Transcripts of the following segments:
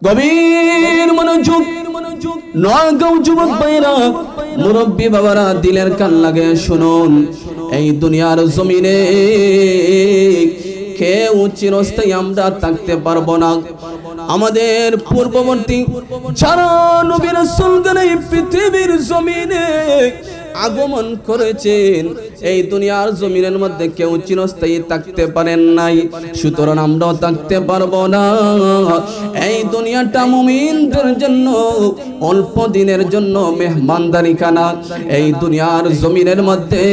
গভীর মনোযোগ, নগাঁও যুবক ভাইরা, মুরব্বী বাবারা, দিলের কান লাগে শুনুন। এই দুনিয়ার জমিনে কেউ চিরস্থায়ী আমরা থাকতে পারবো না। আমাদের পূর্ববর্তী যারা নবী রাসূলগণ এই পৃথিবীর জমিনে আগমন করেছেন, এই দুনিয়ার জমিনের মধ্যে কেউ চিরস্থায়ী থাকতে পারেন নাই, সুতরাং আমরাও থাকতে পারবো না। এই দুনিয়াটা মুমিনদের জন্য অল্প দিনের জন্য মেহমানদারি খানা। এই দুনিয়ার জমিনের মধ্যে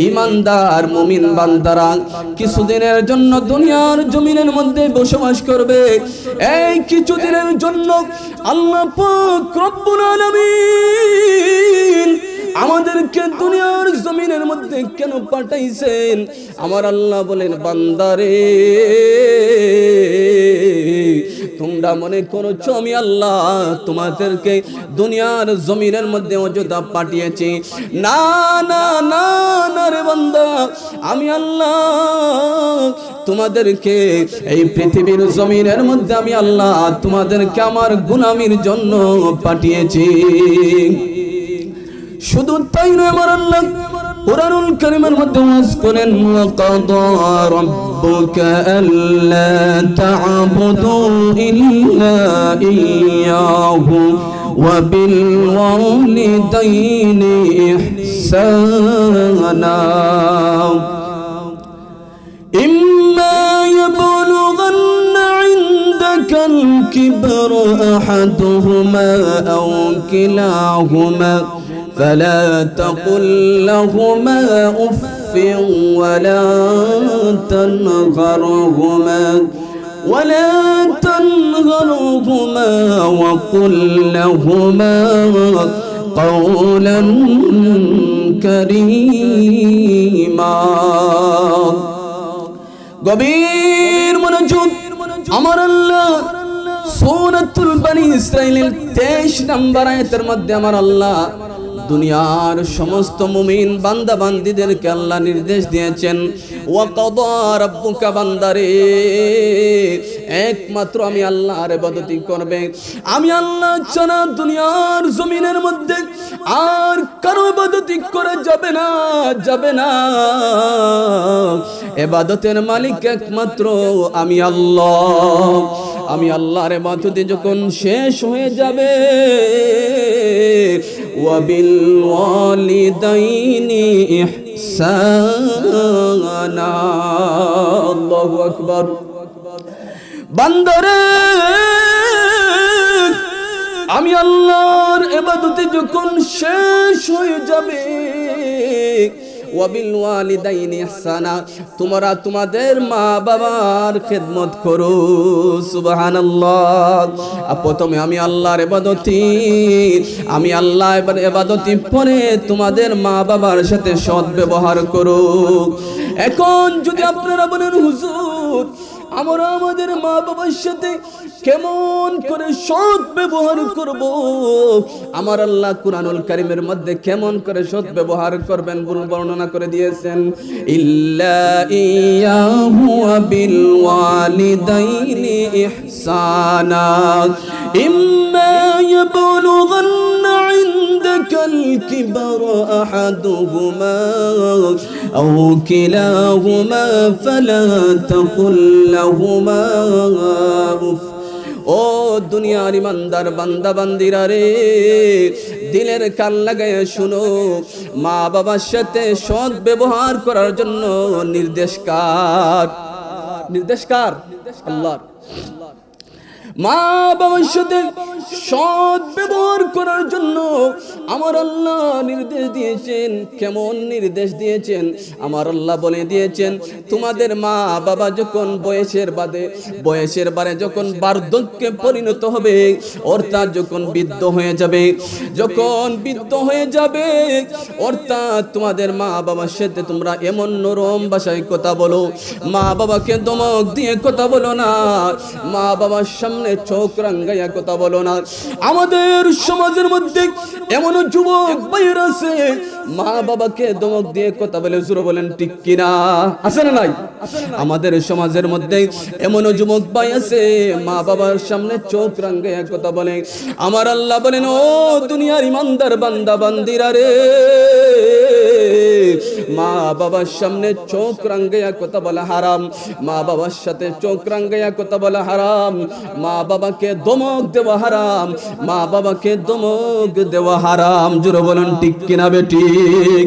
ইমানদার মুমিন বান্দারা কিছুদিনের জন্য দুনিয়ার জমিনের মধ্যে বসবাস করবে। এই কিছুদিনের জন্য আল্লাহ পাক রব্বুল আলামিন আমাদেরকে দুনিয়ার জমিনের মধ্যে কেন পাঠাইছেন? আমার আল্লাহ বলেন, বান্দারে তোমরা মনে করছো আমি আল্লাহ তোমাদেরকে দুনিয়ার জমিনের মধ্যে অযথা পাঠিয়েছি। না না না না রে বান্দা, আমি আল্লাহ তোমাদেরকে এই পৃথিবীর জমিনের মধ্যে আমি আল্লাহ তোমাদেরকে আমার গুনামির জন্য পাঠিয়েছি। শুধু তাই নয়, আমার আল্লাহ কুরআনুল কারীমের মধ্যে ওয়াজ করেন, ওয়াকাদা রাব্বুকা আল্লা তা'বুদু ইল্লা ইয়্যাহু ওয়া বিল ওয়ালিদাইনি ইহসানা ইম্মা ইয়াবলুগান্না ইনদাকাল কিবরা আহাদুহুমা আও কিলাহুমা فلا تقل لهما أف ولا تنهرهما وقل لهما قولا كريما। গভীর মনোযোগ, আমার আল্লাহ সূরাতুল বনী ইসরাঈলের 23 নম্বর আয়াতের মধ্যে আমার আল্লাহ দুনিয়ার সমস্ত মুমিন বান্দা বান্দীদেরকে আল্লাহ নির্দেশ দিয়েছেন, ওয়াকাদা রাব্বুকা, বান্দারে একমাত্র আমি আল্লাহর ইবাদত করবে। আমি আল্লাহ ছাড়া দুনিয়ার জমিনের মধ্যে আর কারো ইবাদত করা যাবে না, যাবে না। ইবাদতের মালিক একমাত্র আমি আল্লাহ। আমি আল্লাহর ইবাদত যখন শেষ হয়ে যাবে, ওয়াবিল ওয়ালিদাইনি ইহসানা, আল্লাহু আকবার। বান্দারে আমি আল্লাহর ইবাদত যখন শেষ হয়ে যাবে, ওয়াবিল ওয়ালিদাইনি ইহসানা, তোমরা তোমাদের মা বাবার খেদমত করো। সুবহানাল্লাহ। প্রথমে আমি আল্লাহর ইবাদতি, আমি আল্লাহ ইবাদতি পরে তোমাদের মা বাবার সাথে সৎ ব্যবহার করো। এখন যদি আপনারা বলেন, হুজুর আমরা আমাদের মা বাবার সাথে কেমন করে সৎ ব্যবহার করব? আমার আল্লাহ কুরআনুল কারীমের মধ্যে কেমন করে সৎ ব্যবহার করবেন বর্ণনা করে দিয়েছেন, ইল্লা ইয়্যাহু ওয়া বিল ওয়ালিদাইনি ইহসানা ইম্মা ইয়াবলুগান্না ইনদাকাল কিবরা আহাদুহুমা আও কিলাহুমা ফালা তাকুল লাহুমা উফ। ও দুনিয়ার ইমানদার বান্দা বান্দিরা রে, দিলের কান লাগায় শুনো, মা বাবার সাথে সৎ ব্যবহার করার জন্য নির্দেশ কার? আল্লাহর। মা বাবার সাথে সৎ ব্যবহার করার জন্য আমার আল্লাহ নির্দেশ দিয়েছেন। কেমন নির্দেশ দিয়েছেন? আমার আল্লাহ বলে দিয়েছেন, তোমাদের মা বাবা যখন বয়সের বারে যখন বার্ধক্যে পরিণত হবে, অর্থাৎ যখন বৃদ্ধ হয়ে যাবে, অর্থাৎ তোমাদের মা বাবার সাথে তোমরা এমন নরম ভাষায় কথা বলো, মা বাবাকে ধমক দিয়ে কথা বলো না। মা বাবার সামনে সামনে চোখ রাঙ্গাইয়া কথা বলো না। আমাদের সমাজের মধ্যে এমন যুবক ভাইয়েরা আছে মা বাবাকে ধমক দিয়ে কথা বলে, জোরে বলেন ঠিক কিনা? আছে না নাই? আমাদের সমাজের মধ্যে এমন যুবক ভাই আছে মা বাবার সামনে চোখ রাঙ্গাইয়া কথা বলে। আমার আল্লাহ বলেন, ও দুনিয়ার ইমানদার বান্দা বান্দিরা রে, মা বাবার সামনে চোখ রাঙ্গাইয়া কথা বলা হারাম, মা বাবার সাথে চোখ রাঙ্গাইয়া কথা বলা হারাম, মা বাবাকে ধমক দেওয়া হারাম, মা বাবাকে ধমক দেওয়া হারাম। জোরে বলেন ঠিক কিনা বেঠিক?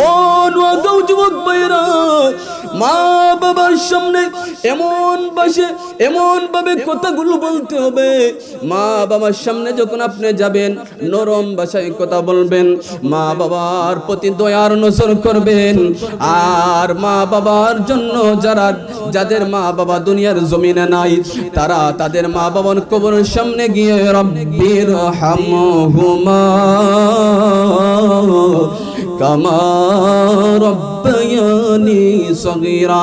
ও নোয়াগাঁও যুবক ভাইরা, মা বাবার সামনে এমন ভাবে কথাগুলো বলতে হবে। মা বাবার সামনে যখন আপনি যাবেন নরম ভাষায় কথা বলবেন, মা বাবার প্রতি দয়ার নজর করবেন। আর মা বাবার জন্য যাদের মা বাবা দুনিয়ার জমিনে নাই, তারা তাদের মা বাবার কবরের সামনে গিয়ে রব্বির হামহুমা কামা রব্বায়ানি সগীরা,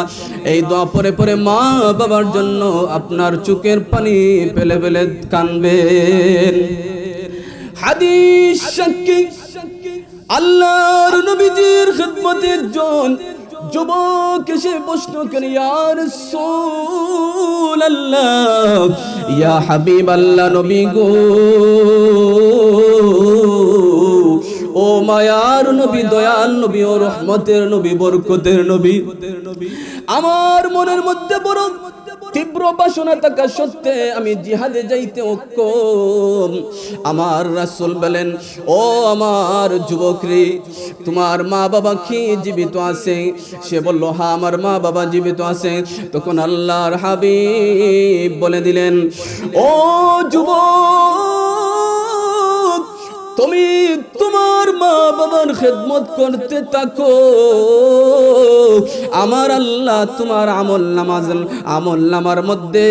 এই দোয়া পরে পরে মা বাবার জন্য আপনার চোখের পানি ফেলে ফেলে কাঁদবেন। হাদিস সাক্ষী আল্লাহর নবীজির খিদমতে একজন যুবক এসে প্রশ্ন করে, ইয়া রাসূলুল্লাহ, ইয়া হাবিবাল্লাহ, নবী গো, ও মায়ার নবী, দয়াল নবী, ও রহমতের নবী, বরকতের নবী, আমার মনের মধ্যে বড় তীব্র বাসনা থাকা সত্ত্বে আমি জিহাদে যাইতে অক্ষম। আমার রাসূল বলেন, ও আমার যুবক রে, তোমার মা বাবা কি জীবিত আছে? সে বলল, হ্যাঁ আমার মা বাবা জীবিত আছে। তখন আল্লাহর হাবিব বলে দিলেন, ও যুবক, তুমি তোমার মা বাবার খেদমত করতে থাকো, আমার আল্লাহ তোমার আমল নামার মধ্যে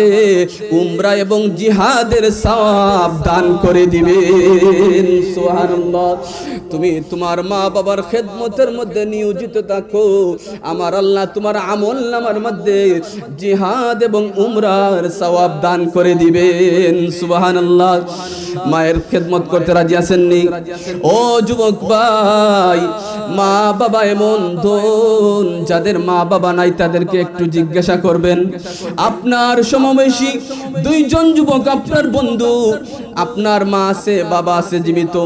উমরা এবং জিহাদের সওয়াব দান করে দিবেন। সুবহানাল্লাহ। তুমি তোমার মা বাবার খেদমতের মধ্যে নিয়োজিত থাকো, আমার আল্লাহ তোমার আমল নামার মধ্যে জিহাদ এবং উমরার সওয়াব দান করে দিবেন। সুবহানাল্লাহ। মায়ের খেদমত করতে রাজি আছেন? ও যুবক ভাই, মা বাবা এমন ধন, যাদের মা বাবা নাই তাদেরকে একটু জিজ্ঞাসা করবেন। আপনার সমবয়সী দুইজন যুবক আপনার বন্ধু, আপনার মা আছে বাবা আছে জীবিত,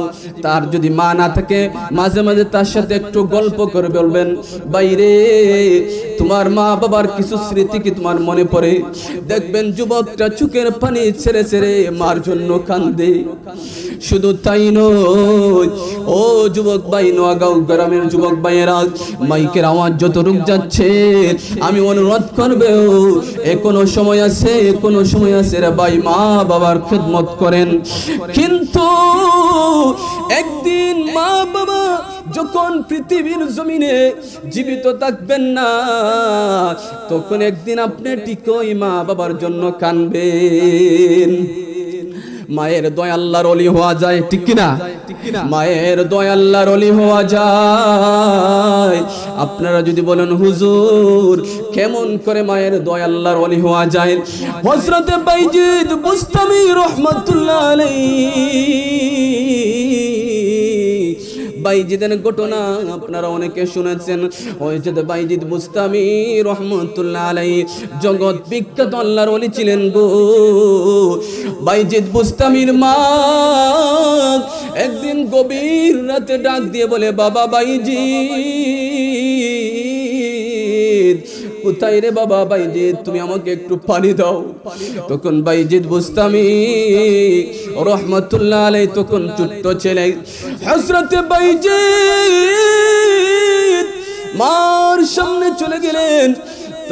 তার যদি মা না থাকে মাঝে মাঝে তার সাথে একটু গল্প করে বলবেন, বাইরে তোমার মা বাবার কিছু স্মৃতি কি তোমার মনে পড়ে? দেখবেন যুবকটা চোখের পানি ছেড়ে ছেড়ে মার জন্য কান্দে। শুধু তাই নয়, ও যুবক ভাই, নোয়াগাঁও গ্রামের যুবক ভাইয়েরা, মাইকের আওয়াজ যত রূপ যাচ্ছে, আমি অনুরোধ করবে, এখনো সময় আছে, এখনো সময় আছে রে ভাই, মা বাবার খেদমত করেন। কিন্তু একদিন মা বাবা যখন পৃথিবীর জমিনে জীবিত থাকবেন না, তখন একদিন আপনি ঠিকই মা বাবার জন্য কাঁদবেন। মায়ের দয়া আল্লাহর ওলি হওয়া যায়, ঠিক কিনা? মায়ের দয়া আল্লাহর ওলি হওয়া যায়। আপনারা যদি বলেন, হুজুর কেমন করে মায়ের দয়া আল্লাহর ওলি হওয়া যায়? হযরতে বাইজিদ বুস্তামি রাহমাতুল্লাহ আলাইহি, বাইজিদের ঘটনা আপনারা অনেকে শুনেছেন। হযরত বাইজিদ বুস্তামি রাহমাতুল্লাহ আলাইহি জগৎ বিখ্যাত আল্লাহর ওলি ছিলেন গো। বাইজিদ বুস্তামির মা একদিন গভীর রাতে ডাক দিয়ে বলে, বাবা বাইজিদ, কোথায় রে বাবা বাইজিদ, তুমি আমাকে একটু পানি দাও। তখন বাইজিদ বুস্তামি রাহমাতুল্লাহ আলাইহি তখন ছোট্ট ছেলে, হযরতে বাইজিদ মার সামনে চলে গেলেন।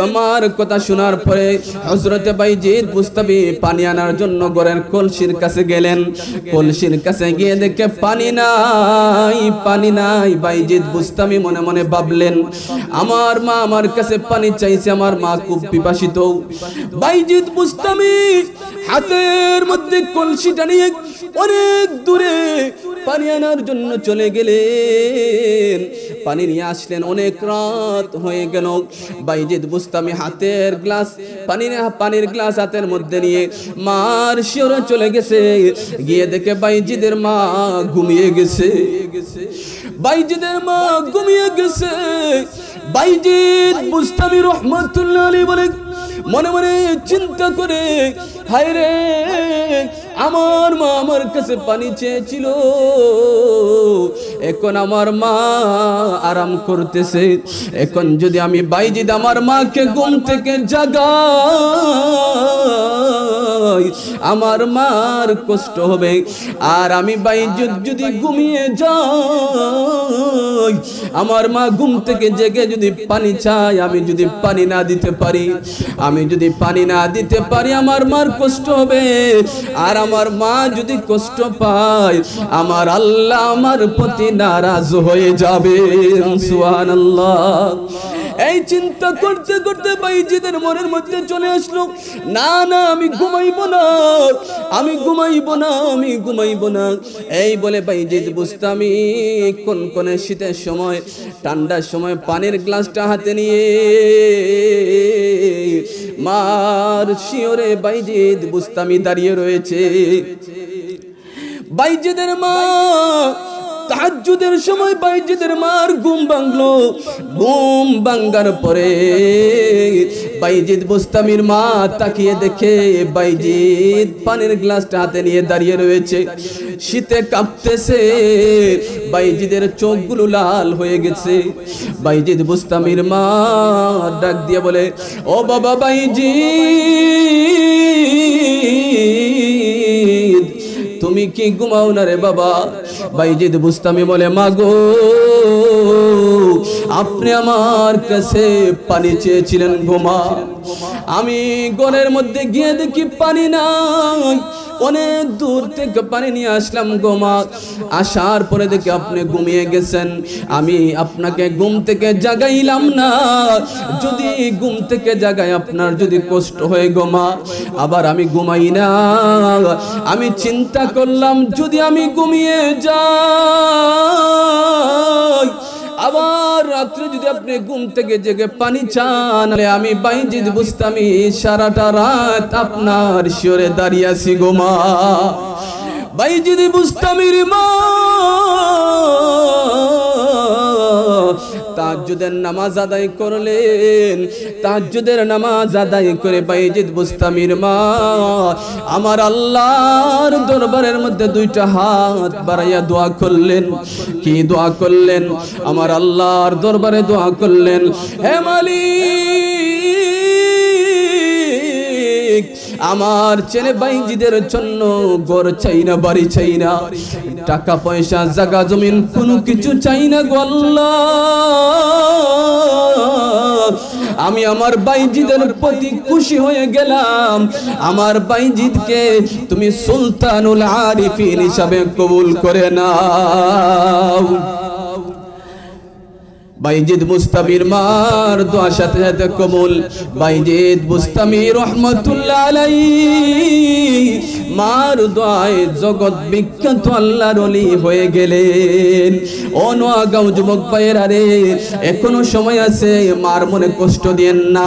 তোমার কথা শোনার পরে হযরতে বাইজিদ বুস্তামি পানি আনার জন্য ঘরের কলসির কাছে গেলেন। কলসির কাছে গিয়ে দেখে পানি নাই। বাইজিদ বুস্তামি মনে মনে ভাবলেন, আমার মা আমার কাছে পানি চাইছে, আমার মা খুব পিপাসিত। বাইজিদ বুস্তামি হাতের মধ্যে কলসিটা নিয়ে অনেক দূরে পানি আনার জন্য চলে গেলেন। পানি নিয়ে আসলেন, অনেক রাত হয়ে গেল। বাইজিদ বুস্তামি হাতের গ্লাস পানির গ্লাস হাতের মধ্যে নিয়ে মার শিওরে চলে গেছে। গিয়ে দেখে বাইজিদের মা ঘুমিয়ে গেছে। বাইজিদের মা ঘুমিয়ে গেছে। বাইজিদ বুস্তামি রহমাতুল্লাহ আলাইহি বলে, মনে মনে চিন্তা করে, হায় রে, আমার মা আমার কাছে পানি চেয়েছিল, এখন আমার মা আরাম করতেছে। এখন যদি আমি বাইজিদ আমার মাকে ঘুম থেকে জাগাই, আমার মার কষ্ট হবে। আর আমি বাইজিদ যদি ঘুমিয়ে যাই, আমার মা ঘুম থেকে জেগে যদি পানি চায়, আমি যদি পানি না দিতে পারি, আমার মার কষ্ট হবে। আর আমার মা যদি কষ্ট পায়, আমার আল্লাহ আমার প্রতি নারাজ হয়ে যাবে। সুবহানাল্লাহ। এই চিন্তা করতে করতে বাইজিদের মনের মধ্যে চলে আসলো, না না, আমি ঘুমাইবো না। এই বলে বাইজিদ বুস্তামি কোন শীতের সময়, ঠান্ডার সময় পানির গ্লাসটা হাতে নিয়ে মার শিওরে বাইজিদ বুস্তামি দাঁড়িয়ে রয়েছে। বাইজিদের মা তাহাজ্জুদের সময় বাইজিদের মার ঘুম ভাঙলো। ঘুম ভাঙার পরে বাইজিদ বুস্তামির মা তাকিয়ে দেখে বাইজিদ পানির গ্লাসটা হাতে নিয়ে দাঁড়িয়ে রয়েছে, শীতে কাঁপতেছে। বাইজিদের চোখগুলো লাল হয়ে গেছে। বাইজিদ বুস্তামির মা ডাক দিয়ে বলে, ও বাবা বাইজিদ, তুমি কি ঘুমাও না রে বাবা? বাইজিদ বুস্তামি বলে, মা গো, আপনি আমার কাছে পানি চেয়েছিলেন গো মা। আমি ঘরের মধ্যে গিয়ে দেখি পানি নাই, অনেক দূর থেকে পানি নিয়ে আসলাম গো মা। আসার পরে দেখি আপনি ঘুমিয়ে গেছেন। আমি আপনাকে ঘুম থেকে জাগাইলাম না। যদি ঘুম থেকে জাগাই আপনার যদি কষ্ট হয় গো মা, আবার আমি ঘুমাই না। আমি চিন্তা করলাম, যদি আমি ঘুমিয়ে যাই, আবার রাত্রে যদি আপনি ঘুম থেকে জেগে পানি চান, আমি বাইজিদ বুস্তামি সারাটা রাত আপনার শিওরে দাঁড়িয়ে আছি গো মা। বাইজিদ বুস্তামির মা তাহাজ্জুদের নামাজ আদায় করলেন। তাহাজ্জুদের নামাজ আদায় করে বাইজিদ বুস্তামির মা আমার আল্লাহর দরবারের মধ্যে দুইটা হাত বাড়াইয়া দোয়া করলেন। কি দোয়া করলেন? আমার আল্লাহর দরবারে দোয়া করলেন, হে মালিক, আমার ছেলে বাইজিদের জন্য ঘর চাই না, বাড়ি চাই না, টাকা পয়সা জায়গা জমিন কোনো কিছু চাই না গো আল্লাহ। আমি আমার বাইজিদের প্রতি খুশি হয়ে গেলাম। আমার বাইজিদকে তুমি সুলতানুল আরিফিন হিসাবে কবুল করে নাও। বাইজিদ বুস্তামির মার দোয়া সাথে সাথে কবুল। বাইজিদ বুস্তামি রহমাতুল্লাহ আলাইহি মার দোয়ায় জগৎ বিখ্যাত আল্লাহর ওলি হয়ে গেলেন। ও নোয়াগাঁও যুবক ভাইয়েরা রে, এখনো সময় আছে, মার মনে কষ্ট দিয়েন না,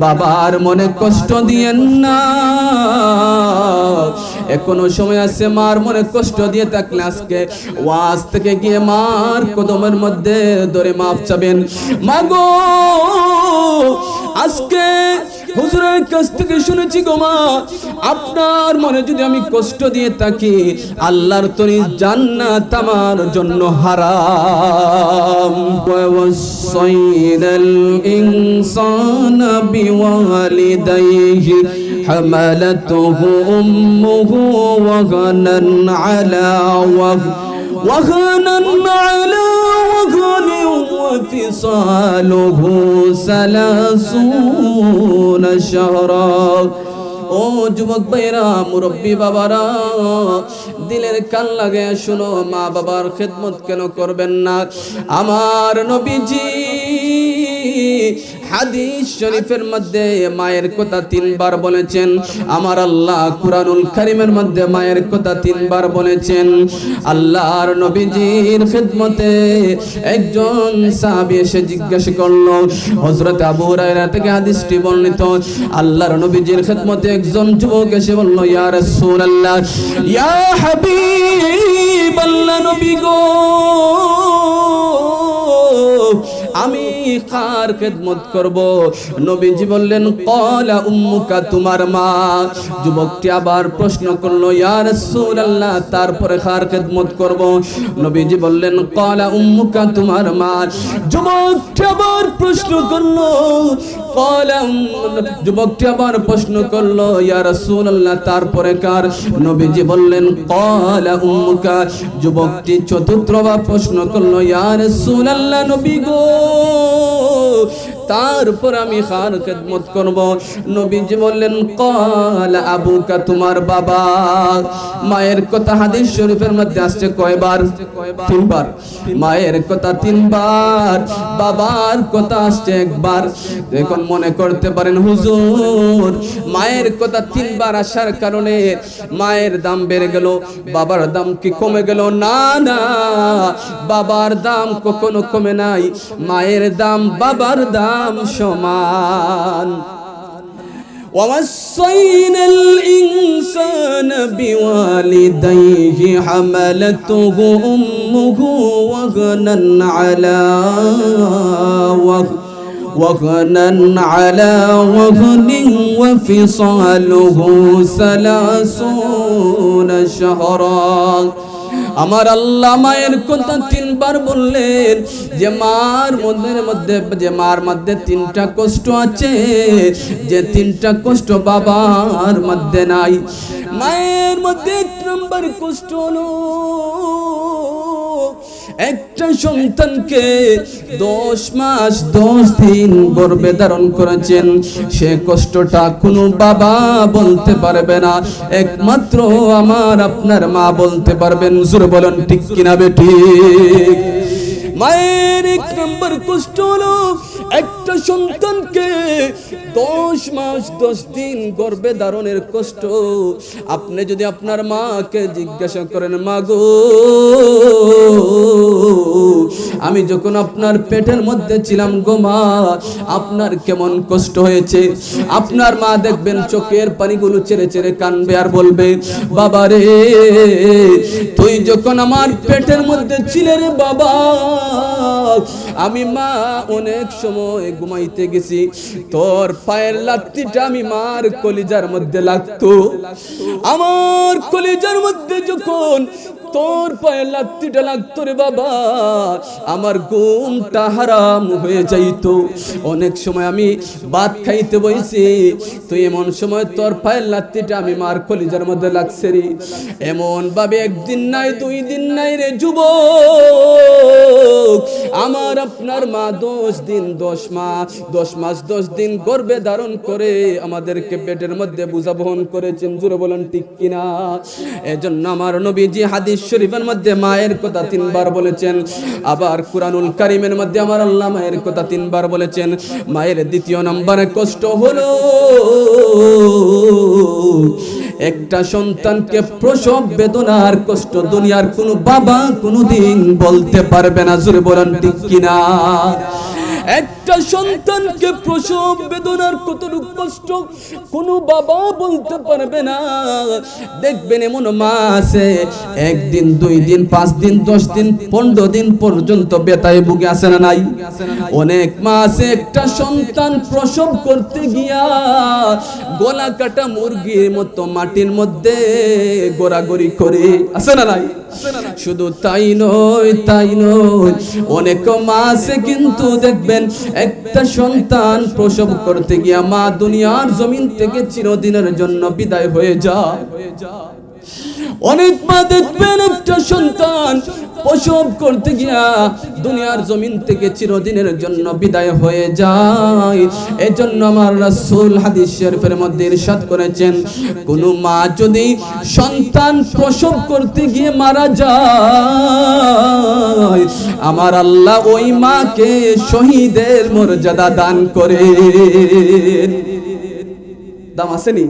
বাবার মনে কষ্ট দিয়েন না। এখনো সময় আছে, মার মনে কষ্ট দিয়ে থাকলে আজকে ওয়াজ থেকে গিয়ে মার কদমের মধ্যে ধরে মাফ চাবেন। মাগো, আজকে হুজুরের কাছ থেকে শুনেছি গো মা, আপনার মনে যদি আমি কষ্ট দিয়ে থাকি, আল্লাহর তরি জান্নাত আমার জন্য হারাম। ওয়াসাইনাল ইনসানা বিওয়ালিদাইহি হামালাতুহু উম্মুহু ওয়াহানান আলা ওয়াহানান আলা وفصاله 30 شهرا। ও যুবক ভাইরা, মুরব্বী বাবারা, দিলের কান লাগে শুনো, মা বাবার খেদমত কেন করবেন না? আমার নবীজি হাদিস শরীফের মধ্যে মায়ের কথা তিনবার বলেছেন, আমার আল্লাহ কুরআনুল কারীমের মধ্যে মায়ের কথা তিনবার বলেছেন। আল্লাহর নবীজির খিদমতে একজন সাহাবী এসে জিজ্ঞাসা করলো, হযরত আবু হুরায়রা থেকে হাদিসটি বর্ণিত, আল্লাহর নবীজির খিদমতে একজন যুবক এসে বলল, ইয়া রাসূলুল্লাহ, ইয়া হাবিবাল্লাহ, নবী গো, আমি কার খেদমত করব? নবীজি বললেন, ক্বালা উম্মুকা, তোমার মা। যুবকটি আবার প্রশ্ন করলো, ইয়া রাসূলুল্লাহ, তারপরে কার খেদমত করব? নবীজি বললেন, ক্বালা উম্মুকা, তোমার মা। যুবকটি আবার প্রশ্ন করলো, যুবকটি আবার প্রশ্ন করলো, ইয়া রাসূলুল্লাহ, তারপরে কার? নবীজি বললেন, ক্বালা উম্মুকা। যুবকটি চতুর্থবার প্রশ্ন করলো, ইয়া রাসূলুল্লাহ, নবী গো, তারপর আমি কার খেদমত করব? নবীজি বললেন, ক্বালা আবুকা, তোমার বাবা। মায়ের কথা হাদিস শরীফের মধ্যে আসছে কয়বার? তিনবার। মায়ের কথা তিনবার, বাবার কথা আসছে একবার। এখন মনে করতে পারেন, হুজুর মায়ের কথা তিনবার আসার কারণে মায়ের দাম বেড়ে গেল, বাবার দাম কি কমে গেল? না না, বাবার দাম কখনো কমে নাই, মায়ের দাম বাবার দাম সমান। ووصينا الإنسان بوالديه حملته أمه وهنا على وهن وفصاله 30 شهرا। আমার আল্লাহ মায়ের কথা তিনবার বললেন, যে মার মধ্যে তিনটা কষ্ট আছে, যে তিনটা কষ্ট বাবার মধ্যে নাই। মায়ের মধ্যে এক নম্বর কষ্ট হলো, একটা সন্তানকে 10 মাস 10 দিন গর্ভে ধারণ করেছেন, সে কষ্টটা কোনো বাবা বলতে পারবে না, একমাত্র আমার আপনার মা বলতে পারবেন। জোরে বলেন ঠিক কিনা বেঠিক? মায়ের এক নম্বর কষ্ট হলো, একটা সন্তানকে 10 মাস 10 দিন গর্ভে ধারণের কষ্ট। আপনি যদি আপনার মাকে জিজ্ঞাসা করেন, মা গো, আমি যখন আপনার পেটের মধ্যে ছিলাম গো মা, আপনার কেমন কষ্ট হয়েছে? আপনার মা দেখবেন চোখের পানিগুলো ছেড়ে ছেড়ে কাঁদবে আর বলবে, বাবা রে, তুই যখন আমার পেটের মধ্যে ছিলে রে বাবা, আমি মা অনেক সময় ঘুমাইতে গেছি, তোর পায়ের লাত্তিটা আমি মার কলিজার মধ্যে লাগতো, আমার কলিজার মধ্যে যখন তোর পায়ের লাত্তিটা লাগতো রে বাবা, আমার ঘুমটা হারাম হয়ে যাইতো। অনেক সময় আমি ভাত খাইতে বইছি, তো এমন সময় তোর পায়ের লাত্তিটা আমি মার কলিজার মধ্যে লাগছে রে। এমন ভাবে একদিন নাই 2 দিন নাই রে যুবক, আমার আপনার মা 10 দিন 10 মাস 10 দিন গর্ভে ধারণ করে আমাদেরকে পেটের মধ্যে বোঝা বহন করেছেন। জোরে বলেন ঠিক কিনা? এজন্য আমার নবীজি হাদিস শরীফের মধ্যে মায়ের কথা 3 বার বলেছেন, আবার কুরআনুল কারীমের মধ্যে আমার আল্লাহ মায়ের কথা 3 বার বলেছেন। মায়ের দ্বিতীয় নম্বরে কষ্ট হলো, একটা সন্তানকে প্রসব বেদনার কষ্ট দুনিয়ার কোনো বাবা কোনোদিন বলতে পারবে না। জোরে বলেন ঠিক কিনা? একটা সন্তানকে প্রসব বেদনার কতটুকু কষ্ট কোনো বাবা বলতে পারবে না। দেখবেন এমন মা আছে, 1 দিন 2 দিন 5 দিন 10 দিন 15 দিন পর্যন্ত ব্যথায় ভুগে আছে না নাই? অনেক মা আছে, একটা সন্তান প্রসব করতে গিয়া গলা কাটা মুরগির মতো মাটির মধ্যে গোড়াগড়ি করে, আছে না নাই? শুধু তাই নয়, অনেক মা আছে কিন্তু দেখবেন একটা সন্তান প্রসব করতে গিয়া মা দুনিয়ার জমিন থেকে চিরদিনের জন্য বিদায় হয়ে যায়। অনেক মা দেখবেন একটা সন্তান প্রসব করতে গিয়া দুনিয়ার জমিন থেকে চিরদিনের জন্য বিদায় হয়ে যায়। এজন্য আমার রাসূল হাদিস শরীফের মধ্যে ইরশাদ করেছেন, কোন মা যদি সন্তান প্রসব করতে গিয়ে মারা যায়, আমার আল্লাহ ওই মাকে শহীদের মর্যাদা দান করে। দাম আসেনি?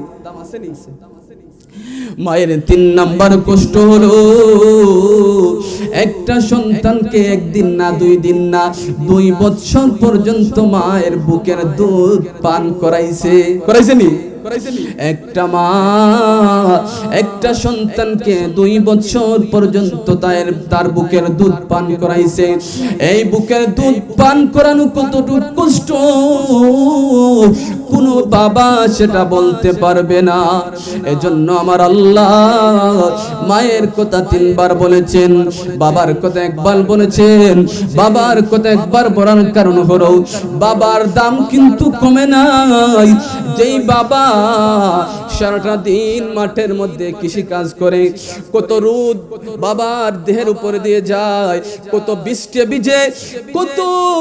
মায়ের 3 নাম্বার কষ্ট হলো একটা সন্তানকে একদিন না 2 দিন না 2 বছর পর্যন্ত মায়ের বুকের দুধ পান করাইছেনি? একটা মা একটা সন্তানকে 2 বছর পর্যন্ত তার বুকের দুধ পান করাইছে। এই বুকের দুধ পান করানো কতটুকু কষ্ট কোন বাবা সেটা বলতে পারবে না। এজন্য আমার আল্লাহ মায়ের কথা 3 বার বলেছেন, বাবার কথা 1 বার বলেছেন। বাবার কথা 1 বার বলার কারণ হলো বাবার দাম কিন্তু কমে নাই। যেই বাবা সারাটা দিন মাঠের মধ্যে কৃষি কাজ করে, কত রোদ বাবার দেহের উপরে দিয়ে যায়, কত বৃষ্টি ভিজে, কত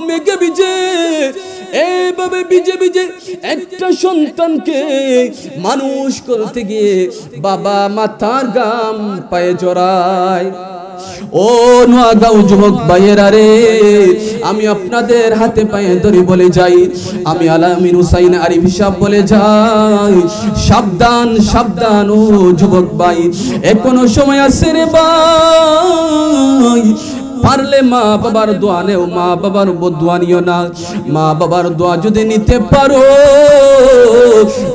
মেঘে ভিজে, এইভাবে ভিজে ভিজে একটা সন্তানকে মানুষ করতে গিয়ে বাবা মাথার ঘাম পায়ে জড়ায়। ও নোয়াগাঁও যুবক ভাইয়েরা রে, আমি আপনাদের হাতে পায়ে ধরে বলে যাই, আমি আলামিন হুসাইন আরিফ সাহেব বলে যাই, সাবধান সাবধান ও যুবক ভাই, এখনো সময় আছে রে ভাই। পারলে মা বাবার দোয়া নেও, মা বাবার বদুয়া নিও না। মা বাবার দোয়া যদি নিতে পারো,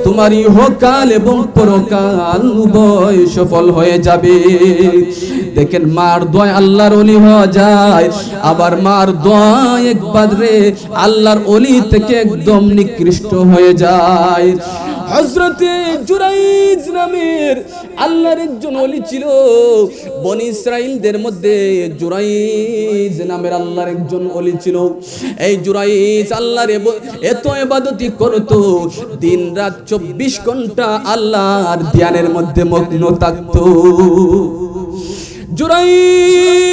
তোমারই ইহকাল এবং পরকাল উভয় সফল হয়ে যাবে। দেখেন, মার দোয়ায় আল্লাহর ওলি হওয়া যায়, আবার মার দোয়ায় একবারে আল্লাহর ওলি থেকে একদম নিকৃষ্ট হয়ে যায়। হযরতে জুরাইজ নামের আল্লাহর একজন ওলি ছিল। বনি ইসরাইলদের মধ্যে জুরাইজ নামের আল্লাহর একজন ওলি ছিল। এই জুরাইজ আল্লাহর এত ইবাদতি করত, দিন রাত 24 ঘন্টা আল্লাহর ধ্যানের মধ্যে মগ্ন থাকত। জুরাইজ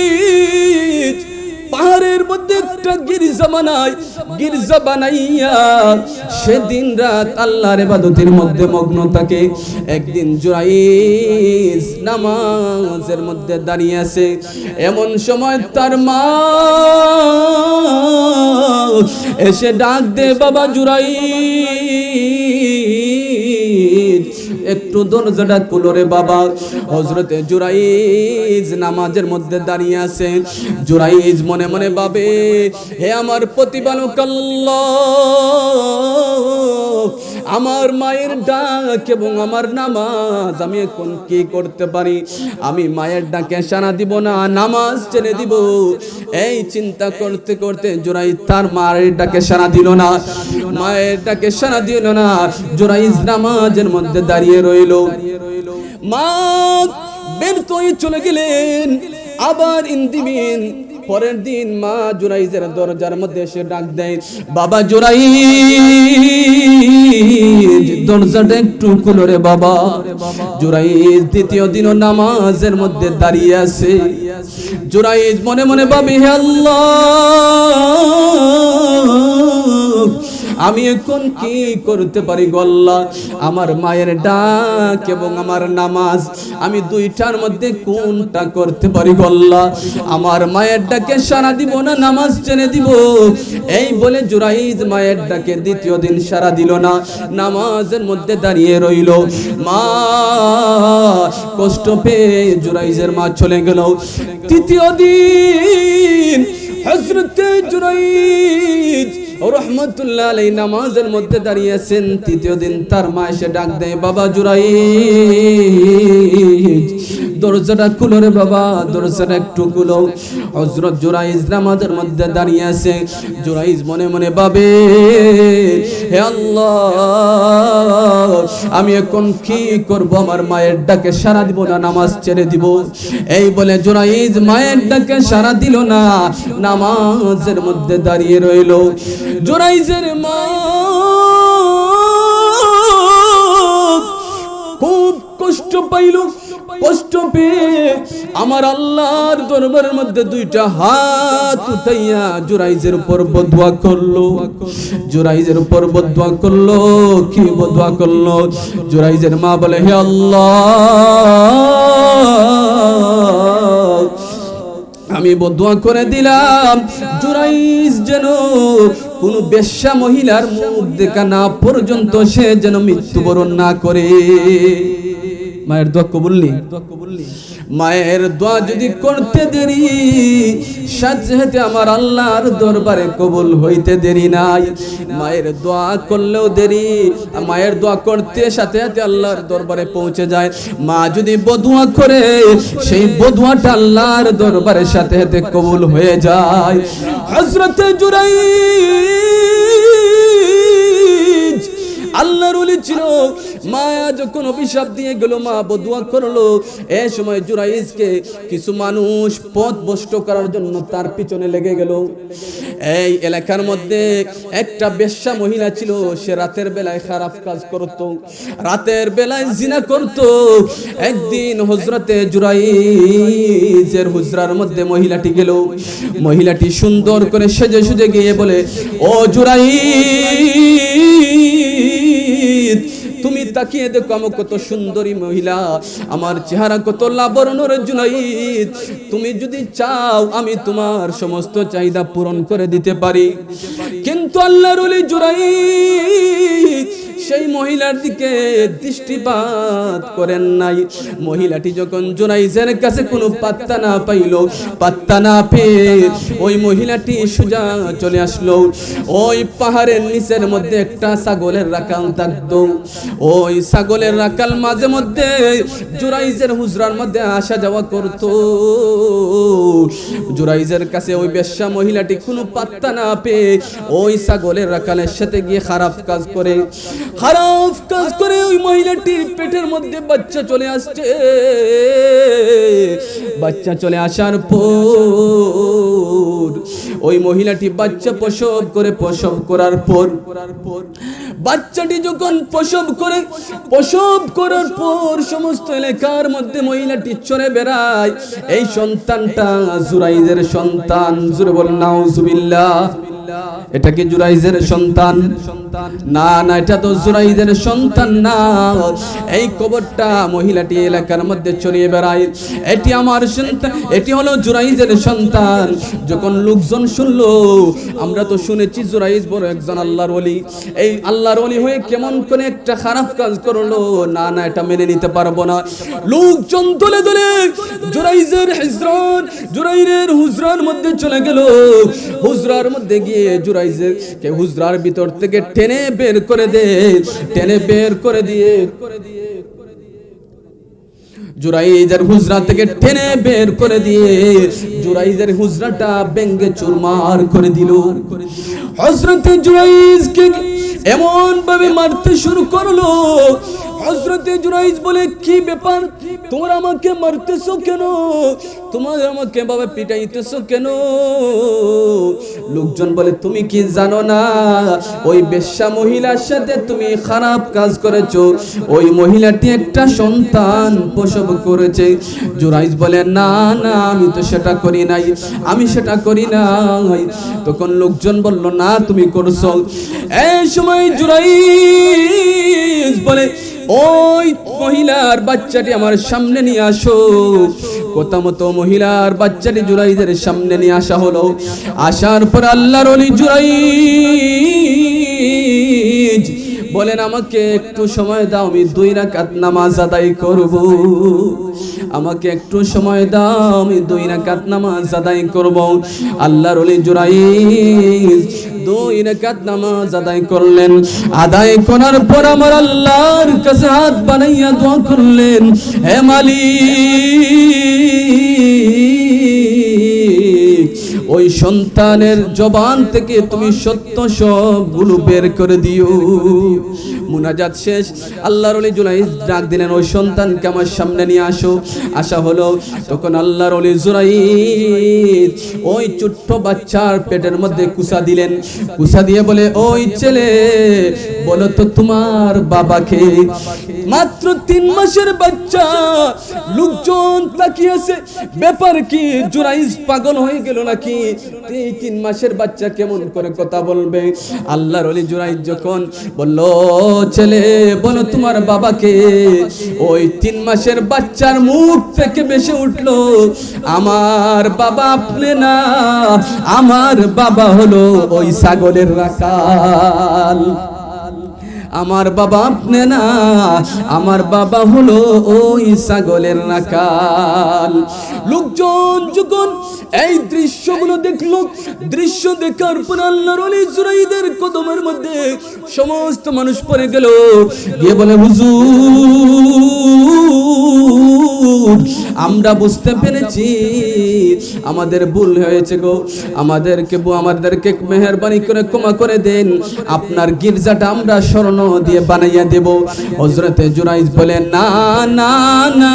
পাহাড়ের মধ্যে একটা গির্জা বানাইয়া সেদিন রাত আল্লাহর ইবাদতের মধ্যে মগ্ন থাকে। একদিন জুরাইজ নামাজের মধ্যে দাঁড়িয়ে আছে, এমন সময় তার মা এসে ডাক দে, বাবা জুরাইজ একটু দরজাটা খুলো রে বাবা। হযরতে জুরাইজ নামাজের মধ্যে দাঁড়িয়ে আছে। জুরাইজ মনে মনে ভাবে, হে আমার প্রতিপালক আল্লাহ, আমার মায়ের ডাক এবং আমার নামাজ আমি এখন কি করতে পারি? আমি মায়ের ডাকে সাড়া দিব না নামাজ ছেড়ে দিব? এই চিন্তা করতে করতে জুরাইজ তার মায়ের ডাকে সাড়া দিল না, মায়ের ডাকে সাড়া দিল না। জুরাইজ নামাজের মধ্যে দাঁড়িয়ে রইল। মা বের হয়ে চলে গেলেন। আবার ইন্দিবিন পরের দিন মা জুরাইজের দরজার মধ্যে এসে ডাক দেয়, বাবা জুরাইজ দরজাটা একটু খুলো রে বাবা। জুরাইজ দ্বিতীয় দিনও নামাজের মধ্যে দাঁড়িয়ে আছে। জুরাইজ মনে মনে ভাবে, হে আল্লাহ, আমি এখন কি করতে পারি গো আল্লাহ? আমার মায়ের ডাক এবং আমার নামাজ আমি দুইটার মধ্যে কোনটা করতে পারি গো আল্লাহ? আমার মায়ের ডাকে সাড়া দিব না নামাজ ছেড়ে দিব? এই বলে জুরাইজ মায়ের ডাকে দ্বিতীয় দিন সাড়া দিল না, নামাজের মধ্যে দাঁড়িয়ে রইল। মা কষ্ট পেয়ে জুরাইজের মা চলে গেল। তৃতীয় দিন হযরতে জুরাইজ রহমতুল্লাহ আলাইহি নামাজের মধ্যে দাঁড়িয়ে আছেন। তৃতীয় দিন তার মা এসে ডাক দেয়, বাবা জুরাইজ দরজাটা খুলো রে বাবা, দরজাটা একটু খুলো। হযরত জুরাইজ নামাজের মধ্যে দাঁড়িয়ে আছে। জুরাইজ মনে মনে ভাবে, হে আল্লাহ, আমি এখন কি করব? আমার মায়ের ডাকে সাড়া দিব না নামাজ ছেড়ে দিব? এই বলে জুরাইজ মায়ের ডাকে সাড়া দিল না, নামাজের মধ্যে দাঁড়িয়ে রইল। জুরাইজের মা খুব কষ্ট পাইল। কষ্ট পেয়ে আমার আল্লাহর দরবারের মধ্যে দুইটা হাত উঠাইয়া জুরাইজের উপর বদুয়া করলো। জুরাইজের উপর বদুয়া করলো। কি বদুয়া করলো? জুরাইজের মা বলে, হে আল্লাহ, আমি বদুয়া করে দিলাম জুরাইজ যেন কোন বেশ্যা মহিলার মুখ দেখা না পর্যন্ত সে যেন মৃত্যুবরণ না করে। মায়ের দোয়া কবুল নেই। মায়ের দোয়া যদি করতে দেরি, সাথে সাথে আমার আল্লাহর দরবারে কবুল হইতে দেরি নাই। মায়ের দোয়া করলেও দেরি, মায়ের দোয়া করতে সাথে সাথে আল্লাহর দরবারে পৌঁছে যায়। মা যদি বদুয়া করে, সেই বদুয়াটা আল্লাহর দরবারে সাথে সাথে কবুল হয়ে যায়। হযরত জুরাইজ আল্লাহর ওলি ছিল। মা যখন অভিশাপ দিয়ে গেল, মা বদুয়া করলো। এই সময় জুরাইজকে কিছু মানুষ পথ ভ্রষ্ট করার জন্য তার পিছনে লেগে গেল। এই এলাকার মধ্যে একটা বেশ্যা মহিলা ছিল, সে রাতের বেলায় খারাপ কাজ করত, রাতের বেলায় জিনা করত। একদিন হযরতে জুরাইজের হুজরার মধ্যে মহিলাটি গেল। মহিলাটি সুন্দর করে সেজে সুজে গিয়ে বলে, ও জুরাইজ, তুমি তাকিয়ে দেখো আমার কত সুন্দরী মহিলা, আমার চেহারা কত লাবণ্যর। জুরাইজ, তুমি যদি চাও আমি তোমার সমস্ত চাহিদা পূরণ করে দিতে পারি। কিন্তু আল্লাহর ওলি জুরাইজ সেই মহিলার দিকে দৃষ্টিপাত করেন নাই। মহিলাটি যখন জুরাইজের কাছে কোনো পাত্তা না পাইল, পাত্তা না পেয়ে ওই মহিলাটি সোজা চলে আসলো। ওই পাহাড়ের নিচের মধ্যে একটা ছাগলের রাখাল থাকতো। ওই ছাগলের রাখাল মাঝে মধ্যে জুরাইজের হুজরার মধ্যে আসা যাওয়া করত। জুরাইজের কাছে ওই বেশ্যা মহিলাটি কোনো পাত্তা না পেয়ে ওই ছাগলের রাখালের সাথে গিয়ে খারাপ কাজ করে। খারাপ কাজ করে ওই মহিলাটির পেটের মধ্যে বাচ্চা চলে আসছে। বাচ্চা চলে আসার পর ওই মহিলাটি বাচ্চা প্রসব করে, প্রসব করার পর বাচ্চাটি যখন প্রসব করার পর সমস্ত এলাকার মধ্যে মহিলাটি চলে বেড়ায়। এই সন্তানটা জুরাইজের সন্তান। জুরে বল নাউজুবিল্লাহ। এটা কি জুরাইজের সন্তান? না না, এটা তো জুরাইজের সন্তান না। এই খবরটা মহিলাটি এলাকার মধ্যে ছড়িয়ে বেড়ায়, এটি আমার সন্তান, এটি হলো জুরাইজের সন্তান। যখন লোকজন শুনলো, আমরা তো শুনেছি জুরাইজ বড় একজন আল্লাহর ওলি, এই আল্লাহর ওলি হয়ে কেমন করে একটা খারাপ কাজ করলো, না না, এটা মেনে নিতে পারবো না। লোকজন দলে দলে জুরাইজের হুজরার মধ্যে চলে গেল। হুজরার মধ্যে গিয়ে জুরাইজের কে হুজরার ভিতর থেকে টেনে বের করে দিয়ে জুরাইজের হুজরা থেকে টেনে বের করে দিয়ে জুরাইজের হুজরাটা ভেঙে চুরমার করে দিল। হযরত জুরাইজকে এমন ভাবে মারতে শুরু করলো। হযরতে জুরাইজ বলে, কি ব্যাপার, তোমরা আমাকে মারতেছো কেন? তোমরা আমাকে ভাবে পিটাইতেছো কেন? লোকজন বলে, তুমি কি জানো না ওই বেশ্যা মহিলার সাথে তুমি খারাপ কাজ করেছো? ওই মহিলাটি একটা সন্তান প্রসব করেছে। জুরাইজ বলে, না না, আমি তো সেটা করি নাই, আমি সেটা করি নাই। তখন লোকজন বলল, না তুমি করছো। এই সময় জুরাইজ বলে, ওই মহিলার বাচ্চাটি আমার সামনে নিয়ে আসো। কথা মতো মহিলার বাচ্চাটি জুরাইজের সামনে নিয়ে আসা হলো। আসার পর আল্লাহর ওলি জুরাইজ বলেন, আমাকে একটু সময় দাও, আমি 2 রাকাত নামাজ আদায় করব। আমাকে একটু সময় দাও, আমি 2 রাকাত নামাজ আদায় করব। আল্লাহর ওলি জুরাইজ 2 রাকাত নামাজ আদায় করলেন। আদায় করার পর আমার আল্লাহর কাছে হাত বানাইয়া দোয়া করলেন, হে মালিক, ওই সন্তানের জবান থেকে তুমি সত্য সবগুলো বের করে দিও। মুনাজাত শেষ, আল্লাহর ওলি জুরাইজ ডাক দিলেন, ওই সন্তানকে আমার সামনে নিয়ে আসো। আসা হলো, তখন আল্লাহর ওলি জুরাইজ ওই ছোট্ট বাচ্চার পেটের মধ্যে কুসা দিলেন। কুসা দিয়ে বলে, ওই ছেলে বলো তো তোমার বাবাকে। মাত্র 3 মাসের বাচ্চা, লোকজন তাকিয়েছে, ব্যাপার কি জুরাইজ পাগল হয়ে গেল নাকি? এই 3 মাসের বাচ্চা কেমন করে কথা বলবে? আল্লাহর ওলি জুরাইজ যখন বলল, ছেলে বলো তোমার বাবাকে, ওই 3 মাসের বাচ্চার মুখ থেকে ভেসে উঠলো, আমার বাবা আপনি না, আমার বাবা হলো ওই ছাগলের রাখাল। আমার বাবা আপনি না, আমার বাবা হলো ওই ছাগলের রাখাল। লোকজন যখন এই দৃশ্যগুলো দেখলো, দৃশ্য দেখার পর আল্লাহর ওলি জুরাইদের কদমের মধ্যে সমস্ত মানুষ পড়ে গেল, গিয়ে বলে, হুজুর আমরা বুঝতে পেরেছি আমাদের ভুল হয়েছে গো, আমাদেরকে মেহেরবানি করে ক্ষমা করে দেন, আপনার গির্জাটা আমরা স্বর্ণ দিয়ে বানাইয়া দেব। হযরতে জুরাইজ বলেন, না না না,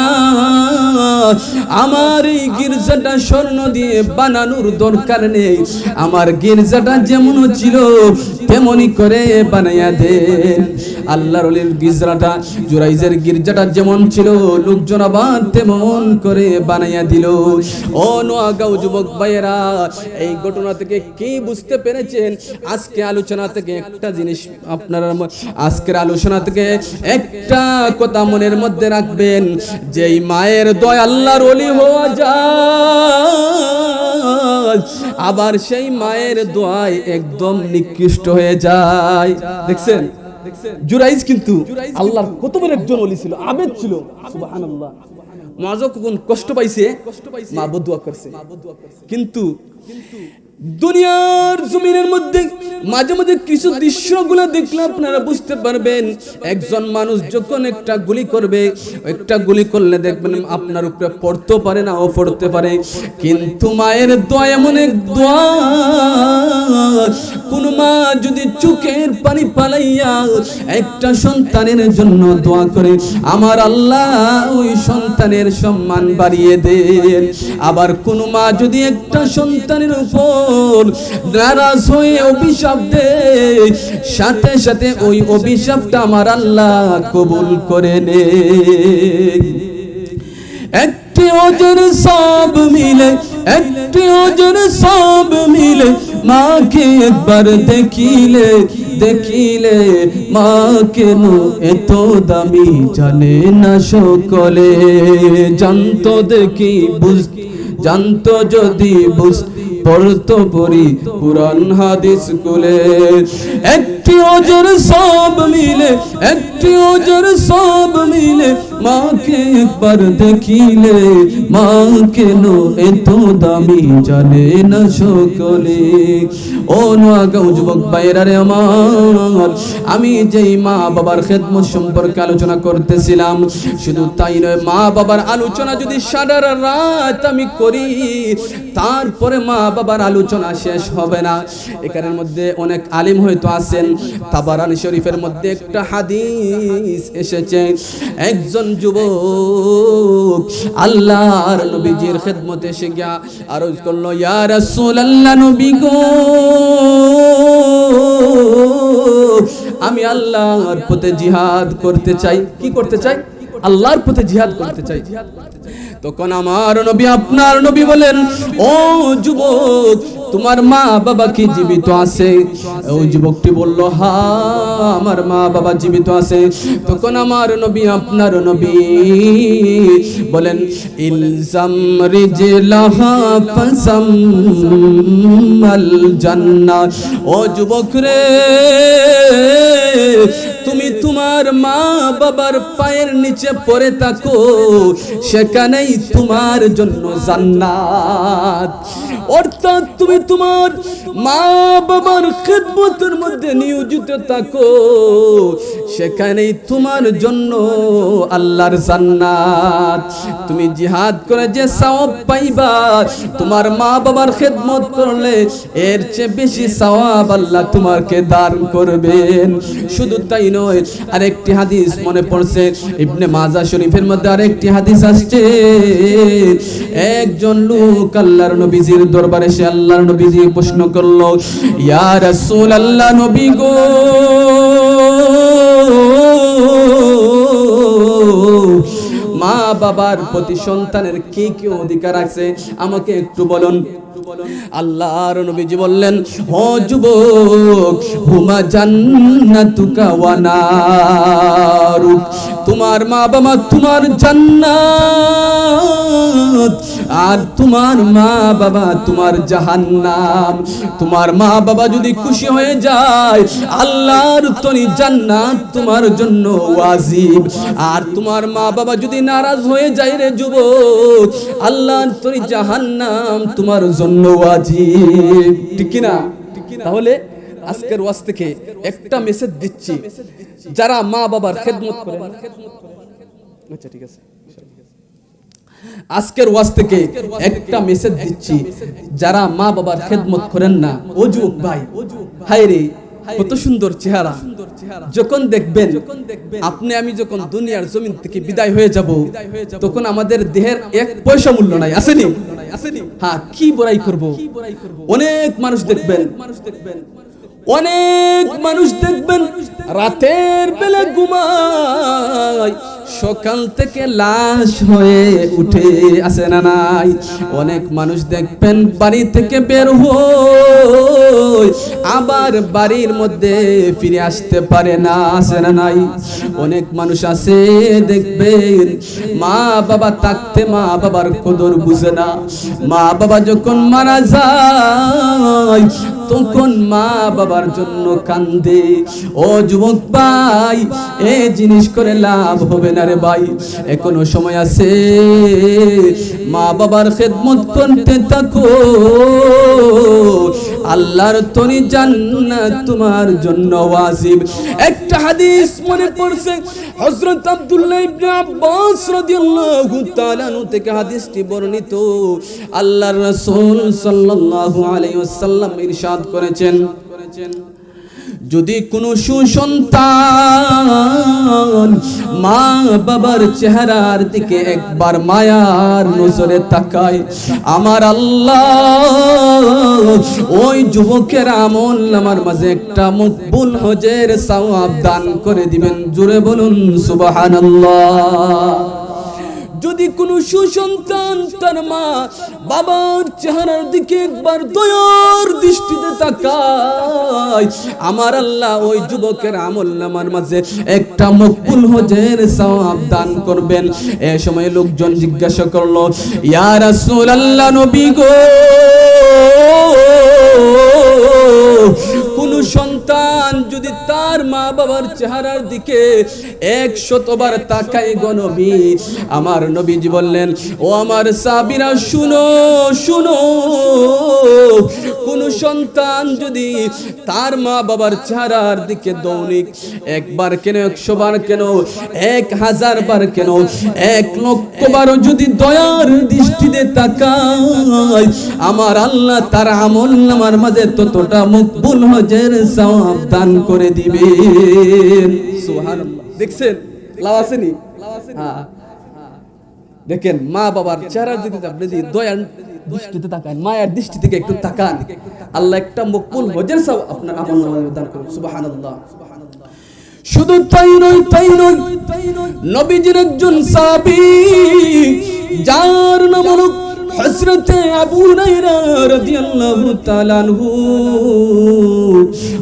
আমার এই গির্জাটা স্বর্ণ দিয়ে বানানোর দরকার নেই, আমার গির্জাটা যেমন ছিল তেমনই করে বানাইয়া দেন। আল্লাহর ওলির গির্জাটা, জুরাইজের গির্জাটা যেমন ছিল, লোকজন আবার তেমন করে বানাইয়া দিল। ও নোয়াগাঁও যুবক ভাইয়েরা, এই ঘটনা থেকে কি বুঝতে পেরেছেন? আজকে আলোচনা থেকে একটা জিনিস আপনারা, আজকের আলোচনা থেকে একটা কথা মনের মধ্যে রাখবেন, যে এই মায়ের দয়া আল্লাহর ওলি হওয়া যায়, আবার সেই মায়ের দোয়ায় একদম নিকৃষ্ট হয়ে যায়। দেখছেন, জুরাইজ কিন্তু আল্লাহর কত বড় একজন ওলি ছিল, আবেদ ছিল, সুবহানাল্লাহ। মাঝে কোন কষ্ট পাইছে, মা বদুয়া করছে, কিন্তু দুনিয়ার জমিনের মধ্যে মাঝে মাঝে কিছু দৃশ্যগুলো দেখলে আপনারা বুঝতে পারবেন, একজন মানুষ যখন একটা গুলি করবে, একটা গুলি করলে দেখবেন আপনার উপরে পড়তে পারে না, ও পড়তে পারে, কিন্তু মায়ের দোয়া এমন এক দোয়া, কোন মা যদি চোখের পানি পালাইয়া একটা সন্তানের জন্য দোয়া করে, আমার আল্লাহ ওই সন্তানের সম্মান বাড়িয়ে দেন। আবার কোন মা যদি একটা সন্তানের উপর নারাজ হয়ে অভিশাপ দেয়, সাথে সাথে ওই অভিশাপটা আমার আল্লাহ কবুল করে নেয়। একটি ওজর সব মিলে, একটি ওজর সব মিলে, মাকে একবার দেখিলে, দেখিলে মা কেন এত দামি জানে না সকলে, জানতো দেখি বুঝ, জানতো যদি বুঝ, পড়তো পড়ি কুরআন হাদিস কুলে। একটি ওজর সব মিলে, একটি ওজর সব মিলে, মাকে একবার দেখিলে, মা কেন এত দামি জানে না সকলে। ও নোয়াগাঁও যুবক ভাইয়েরা রে আমার, আমি যেই মা বাবার খেদমত সম্পর্কে আলোচনা করতেছিলাম, শুধু তাই নয়, মা বাবার আলোচনা যদি সারা রাত আমি করি, তারপরে মা বাবার আলোচনা শেষ হবে না। এখানের মধ্যে অনেক আলিম হয়তো আছেন, তাবারানী শরীফের মধ্যে একটা হাদিস এসেছে, একজন যুবক আল্লাহর নবীজির খেদমতে এসে গিয়া আরজ করলো, ইয়া রাসূলুল্লাহ, নবী গো, আমি আল্লাহর পথে জিহাদ করতে চাই। কি করতে চাই? আল্লাহর পথে জিহাদ করতে চাই। তখন আমার নবী, আপনার নবী বলেন, ও যুবক, তোমার মা বাবা কি জীবিত আছে? ওই যুবকটি বলল, হ্যাঁ আমার মা বাবা জীবিত আছে। তখন আমার নবী, আপনার নবী বলেন, ইলজাম রিজলাহা ফাসামাল জান্নাত। ও যুবক রে, তুমি তোমার মা বাবার পায়ের নিচে পড়ে থাকো, সেখানেই তোমার জন্য জান্নাত। অর্থাৎ তুমি তোমার মা বাবার খেদমতের মধ্যে নিয়োজিত থাকো, সেখানেই তোমার জন্য আল্লাহর জান্নাত। তুমি জিহাদ করে যে সওয়াব পাইবা, তোমার মা বাবার খেদমত করলে এর চেয়ে বেশি সওয়াব আল্লাহ তোমাকে দান করবেন। শুধু তাই নয়, আরেকটি হাদিস মনে পড়ছে, ইবনে মাজাহ শরীফের মধ্যে আরেকটি হাদিস আসছে, একজন লোক আল্লাহর নবীজির দরবারে এসে আল্লাহর নবীজি প্রশ্ন করলো, ইয়া রাসূলুল্লাহ, নবী গো, মা বাবার প্রতি সন্তানের কি কি অধিকার আছে আমাকে একটু বলুন। আল্লাহর নবীজি বললেন, ও যুবক, হুমা জান্নাতুকা ওয়া নারুক, তোমার মা বাবা তোমার জান্নাত, আর তোমার মা বাবা তোমার জাহান্নাম। তোমার মা বাবা যদি খুশি হয়ে যায়, আল্লাহর তরি জান্নাত তোমার জন্য ওয়াজিব, আর তোমার মা বাবা যদি নারাজ হয়ে যায় রে যুবক, আল্লাহর তরি জাহান্নাম তোমার জন্য ওয়াজিব। ঠিক কি না? তাহলে আজকের ওয়াজ থেকে একটা মেসেজ দিচ্ছি, যারা মা বাবার খেদমত করে, আচ্ছা ঠিক আছে, আজকের ওয়াজ থেকে একটা মেসেজ দিচ্ছি, যারা মা বাবার খেদমত করেন না, ও যুবক ভাই, হায় রে কত সুন্দর চেহারা, যখন দেখবেন আপনি আমি যখন দুনিয়ার জমিন থেকে বিদায় হয়ে যাব, তখন আমাদের দেহের এক পয়সা মূল্য নাই, আসেনি? হ্যাঁ, কি বড়াই করব? অনেক মানুষ দেখবেন, অনেক মানুষ দেখবেন রাতের বেলা ঘুমায়, সকাল থেকে লাশ হয়ে উঠে আসে না নাই। অনেক মানুষ দেখবেন বাড়ি থেকে বের হয়ে আবার বাড়ির মধ্যে ফিরে আসতে পারে না, আসে না নাই। অনেক মানুষ আছে দেখবেন মা বাবা থাকতে মা বাবার কদর বুঝে না, মা বাবা যখন মারা যায় তখন মা বাবার জন্য কান্দে। ও যুবক ভাই, এই জিনিস করে লাভ হবে না রে ভাই, এখনো সময় আছে, মা বাবার খেদমত করতে থাকো, আল্লাহর তরি জান্নাত তোমার জন্য ওয়াজিব। একটা হাদিস মনে পড়ছে, হযরত আব্দুল্লাহ ইবনে আব্বাস রাদিয়াল্লাহু তাআলা আনহু থেকে হাদিসটি বর্ণিত। আল্লাহর রাসূল সাল্লাল্লাহু আলাইহি ওয়াসাল্লাম ইরশাদ করেছেন, যদি কোনো সুসন্তান মা বাবার চেহারার দিকে একবার মায়ার নজরে তাকায়, আমার আল্লাহ ওই যুবকের আমল নামার মাঝে একটা মকবুল হজের সওয়াব দান করে দিবেন। জোরে বলুন সুবহানাল্লাহ। যদি কোনো সুসন্তান তার মা বাবার চেহারার দিকে একবার দয়ার দৃষ্টিতে তাকায়, আমার আল্লাহ ওই যুবকের আমল নামার মাঝে একটা মকবুল হজের সওয়াব দান করবেন। এই সময় লোকজন জিজ্ঞাসা করলো, ইয়া রাসূলুল্লাহ, নবী গো, কোন সন্তান যদি তার মা বাবার চেহারার দিকে 100 বার তাকায় গো নবী, আমার নবীজি বললেন, ও আমার সাহাবীরা শুনো শুনো, কোন সন্তান যদি তার মা বাবার চেহারার দিকে দৈনিক একবার কেন, 100 বার কেন, 1000 বার কেন, 1,00,000 বার যদি দয়ার দৃষ্টিতে তাকায়, আমার আল্লাহ তার আমল নামার মাঝে ততটা মকবুল হজের সওয়াব দান করে দিবেন। সুবহানাল্লাহ। দেখছেন লাভ আসেনি? হ্যাঁ, দেখেন মা বাবার চেহারার দিকে আপনি যদি দয়ার দৃষ্টিতে তাকান, মায়ের দৃষ্টি থেকে একটু তাকান, আল্লাহ একটা মকবুল হজের সওয়াব আপনার আমল নামায় দান করবেন। সুবহানাল্লাহ। শুধু তাই নয়, নবীজির একজন সাহাবী, যার নাম হলো হযরতে আবু হুরায়রা রাদিয়াল্লাহু তাআলা আনহু।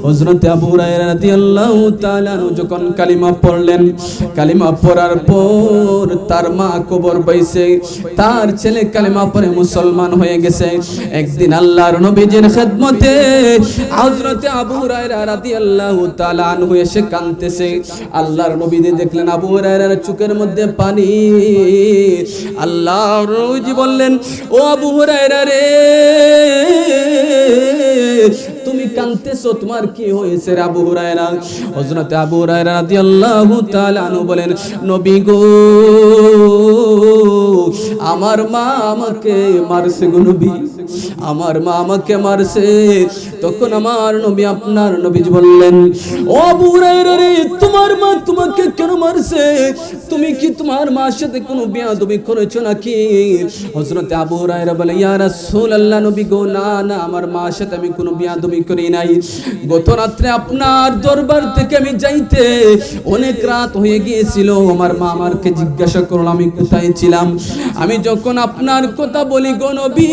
হযরতে আবু হুরায়রা রাদিয়াল্লাহু তাআলা আনহু যখন কালিমা পড়লেন, কালিমা পড়ার পর তার মা কবর পাইছে, তার ছেলে কালিমা পড়ে মুসলমান হয়ে গেছে। একদিন আল্লাহর নবীজির খেদমতে হযরতে আবু হুরায়রা রাদিয়াল্লাহু তাআলা আনহু এসে কাঁদতেছে। আল্লাহর নবী দেখলেন আবু হুরায়রার চোখের মধ্যে পানি। আল্লাহর নবী বললেন, ও আবু হুরায়রা রে, তুমি কাঁদতেছো, তোমার কি হয়েছে রে আবু হুরায়রা? হযরতে আবু হুরায়রা রাদিয়াল্লাহু তাআলা আনহু বলেন, নবী গো, আমার মা আমাকে মারছে গো নবী। আমার মা আমাকে মারছে। তখন আমার নবী আপনার নবীজি বললেন, ও আবু হুরায়রা রে, তোমার মা তোমাকে কেন মারছে? তুমি কি তোমার মার সাথে কোনো বেয়াদবি করেছো নাকি? হযরত আবু হুরায়রা বলে, ইয়া রাসূলুল্লাহ, নবী গো, না না, আমার মার সাথে আমি কোনো বেয়াদবি করি নাই। গত রাত্রে আপনার দরবার থেকে আমি যাইতে অনেক রাত হয়ে গিয়েছিল। আমার মা আমাকে জিজ্ঞাসা করলো আমি কোথায় ছিলাম। আমি যখন আপনার কথা বলি গো নবী,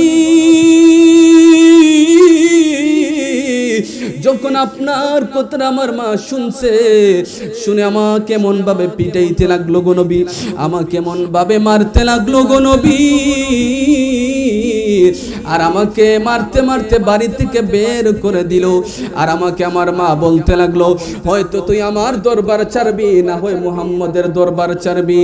যখন আপনার কথা আমার মা শুনছে, শুনে আমাকে এমন ভাবে পিটাইতে লাগলো গো নবী, আমাকে এমন ভাবে মারতে লাগলো গো নবী, আর আমাকে মারতে মারতে বাড়ি থেকে বের করে দিল। আর আমাকে আমার মা বলতে লাগলো, হয়তো তুই আমার দরবার ছাড়বি, না হয় মুহাম্মদের দরবার ছাড়বি।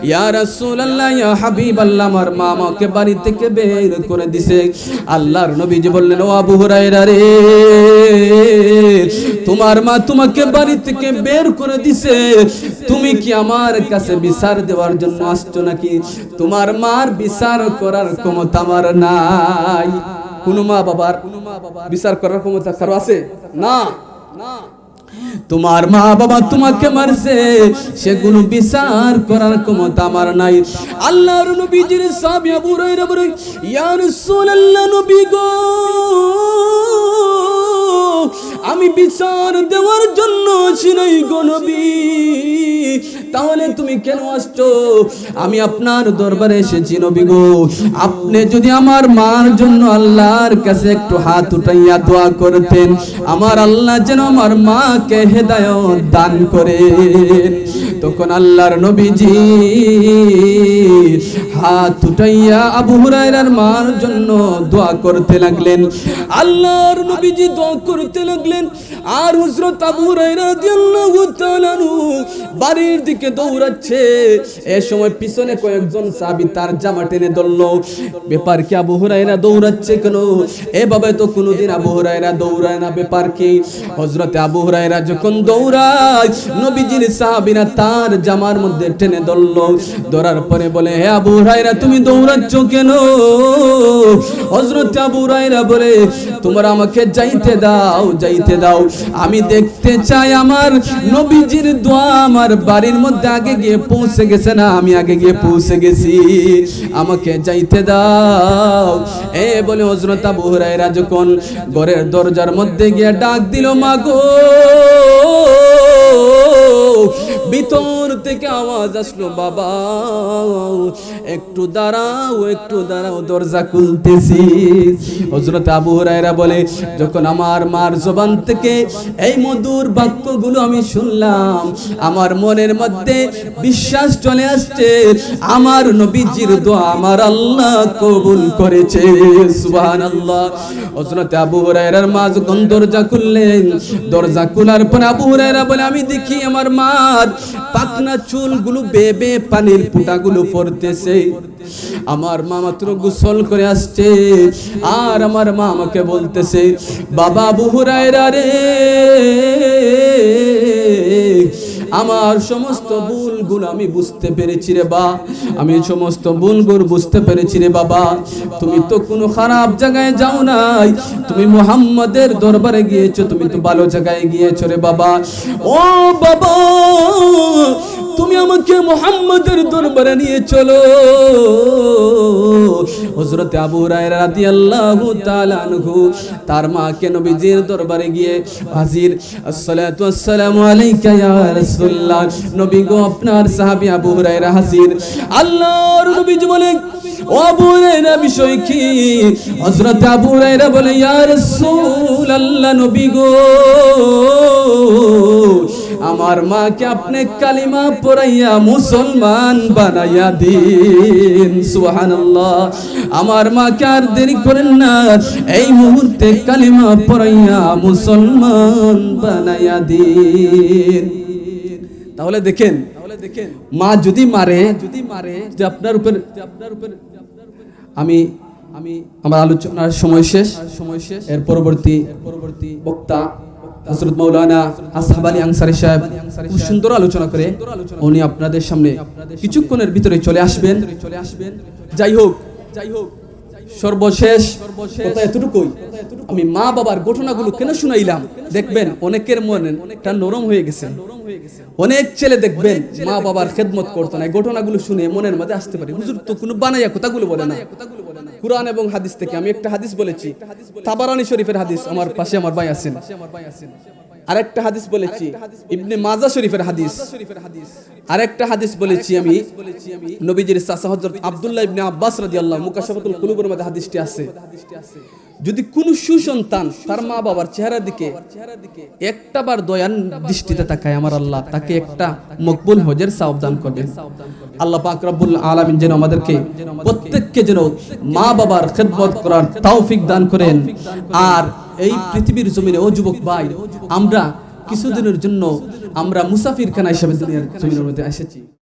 ইয়া রাসূলুল্লাহ, ইয়া হাবিবাল্লাহ, আমার মা আমাকে বাড়ি থেকে বের করে দিছে। আল্লাহর নবীজি বললেন, ও আবু হুরায়রা রে, তোমার মা তোমাকে বাড়ি থেকে বের করে দিছে, তুমি কি আমার কাছে বিচার দেওয়ার জন্য আসছো নাকি? তোমার মার বিচার করার ক্ষমতা আমার নাই। কোন মা বাবার বিচার করার ক্ষমতা কারো আছে? না। তোমার মা বাবা তোমাকে মারছে, সেগুলো বিচার করার ক্ষমতা আমার নাই। আল্লাহর নবীজির সাহাবী আবু হুরায়রা বলে, ইয়া রাসূলুল্লাহ, নবী গো, আমি বিচার দেওয়ার জন্য আসি নাই গো নবী। তাহলে তুমি কেন আসছো? আমি আপনার দরবারে এসেছি নবী গো, আপনি যদি আমার মার জন্য আল্লাহর কাছে একটু হাত উঠাইয়া দোয়া করতেন, আমার আল্লাহ যেন আমার মাকে হেদায়েত দান করেন। তখন আল্লাহর নবীজি হাত উঠাইয়া আবু হুরায়রার মার জন্য দোয়া করতে লাগলেন। আল্লাহর নবীজি দোয়া করতে লাগলেন, আর হযরত আবু হুরায়রা রাদিয়াল্লাহু তাআলা বাড়ির দিকে দৌড়াচ্ছে। এই সময় পিছনে কয়েকজন সাহাবী তার জামা টেনে ধরলো। ব্যাপার কি, আবু হুরায়রা দৌড়াচ্ছে কেন? এভাবে তো কোনোদিন আবু হুরায়রা দৌড়ায় না। ব্যাপার কি? হযরত আবু হুরায়রা যখন দৌড়ায়, নবীজির সাহাবীরা তার জামার মধ্যে টেনে ধরলো। ধরার পরে বলে, হে আবু হুরায়রা, তুমি দৌড়াচ্ছ কেন? হযরত আবু হুরায়রা বলে, তোমরা আমাকে যাইতে দাও, যাইতে দাও, আমি দেখতে চাই আমার নবীজির দোয়া আমার বাড়ির মধ্যে আগে গিয়ে পৌঁছে গেছে না, আমি আগে গিয়ে পৌঁছে গেছি, আমাকে যাইতে দাও। এ বলে হযরত আবু হুরায়রা যখন ঘরের দরজার মধ্যে গিয়ে ডাক দিল, মা গো, ভিতর থেকে আওয়াজ আসলো, বাবা একটু দাঁড়াও, একটু দাঁড়াও, দরজা খুলতেছি। হযরত আবু হুরায়রা বলে, যখন আমার মার জবান থেকে এই মধুর বাক্যগুলো আমি শুনলাম, আমার মনের মধ্যে বিশ্বাস চলে আসছে, আমার নবীজির দোয়া আমার আল্লাহ কবুল করেছে। সুবহানাল্লাহ। হযরত আবু হুরায়রার মা যখন দরজা খুললেন, দরজা খোলার পর আবু হুরায়রা বলে, আমি দেখি আমার মার পাকনা চুলগুলো বেবে পানির ফোঁটাগুলো পড়তেছে। আমার মা মাত্র গোসল করে আসছে, আর আমার মা আমাকে বলতেছে, বাবা আবু হুরায়রা রে, আমার সমস্ত ভুলগুলো আমি বুঝতে পেরেছি রে বা, আমি সমস্ত ভুলগুলো বুঝতে পেরেছি রে বাবা। তুমি তো কোনো খারাপ জায়গায় যাও নাই, তুমি মুহাম্মাদের দরবারে গিয়েছো, তুমি তো ভালো জায়গায় গিয়েছো রে বাবা। ও বাবা, তুমি আমাকে মুহাম্মাদের দরবারে নিয়ে চলো। হযরত আবু হুরায়রা রাদিয়াল্লাহু তাআলা আনহু তার মাকে নবীজির দরবারে গিয়ে হাজির। আসসালাতু ওয়াসসালামু আলাইকা ইয়া রাসূলুল্লাহ, নবী গো, আপনার সাহাবী আবু হুরায়রা হাজির। আল্লাহর নবীজি বলে, ও আবু হুরায়রা, বিষয় কি? হযরত আবু হুরায়রা বলে, ইয়া রাসূলুল্লাহ, নবী গো, আমার মাকে আপনি কালিমা পড়াইয়া মুসলমান বানাইয়া দিন। সুবহানাল্লাহ। আমার মাকে আর দেরি করেন না, এই মুহূর্তে কালিমা পড়াইয়া মুসলমান বানাইয়া দিন। তাহলে দেখেন, মা যদি মারে, যে আপনার উপর আমি আমার আলোচনার সময় শেষ। এর পরবর্তী বক্তা হযরত মাওলানা আসহাব আলী আনসারী সাহেব খুব সুন্দর আলোচনা করে উনি আপনাদের সামনে কিছুক্ষণের ভিতরে চলে আসবেন। যাই হোক, সর্বশেষ কথা এতটুকুই, আমি মা বাবার ঘটনাগুলো কেন শুনাইলাম, দেখবেন অনেকের মনে একটা নরম হয়ে গেছে। অনেক ছেলে দেখবেন মা বাবার খেদমত করতো না, এই ঘটনাগুলো শুনে মনের মধ্যে আসতে পারে, হুজুর তো কোনো বানাইয়া কথাগুলো বলে না। কুরআন এবং হাদিস থেকে আমি একটা হাদিস বলেছি, তাবারানী শরীফের হাদিস, আমার পাশে আমার ভাই আছেন। আরেকটা হাদিস বলেছি ইবনে মাজাহ শরীফের হাদিস। আরেকটা হাদিস বলেছি আমি নবীজির চাচা হযরত আব্দুল্লাহ ইবনে আব্বাস রাদিয়াল্লাহু মুকাশাফাতুল কুলুবের মধ্যে হাদিসটি আছে, যদি কোন সুসন্তান তার মা বাবার চেহারার দিকে একটাবার দয়ার দৃষ্টিতে তাকায়, আমার আল্লাহ তাকে একটা মকবুল হজের সওয়াব দান করবেন। আল্লাহ পাক রব্বুল আলামিন যেন আমাদেরকে প্রত্যেককে যেন মা বাবার খেদমত করার তৌফিক দান করেন। আর এই পৃথিবীর জমিনে ও যুবক ভাই, আমরা কিছুদিনের জন্য আমরা মুসাফিরখানা হিসেবে দুনিয়ার জমিনের মধ্যে এসেছি।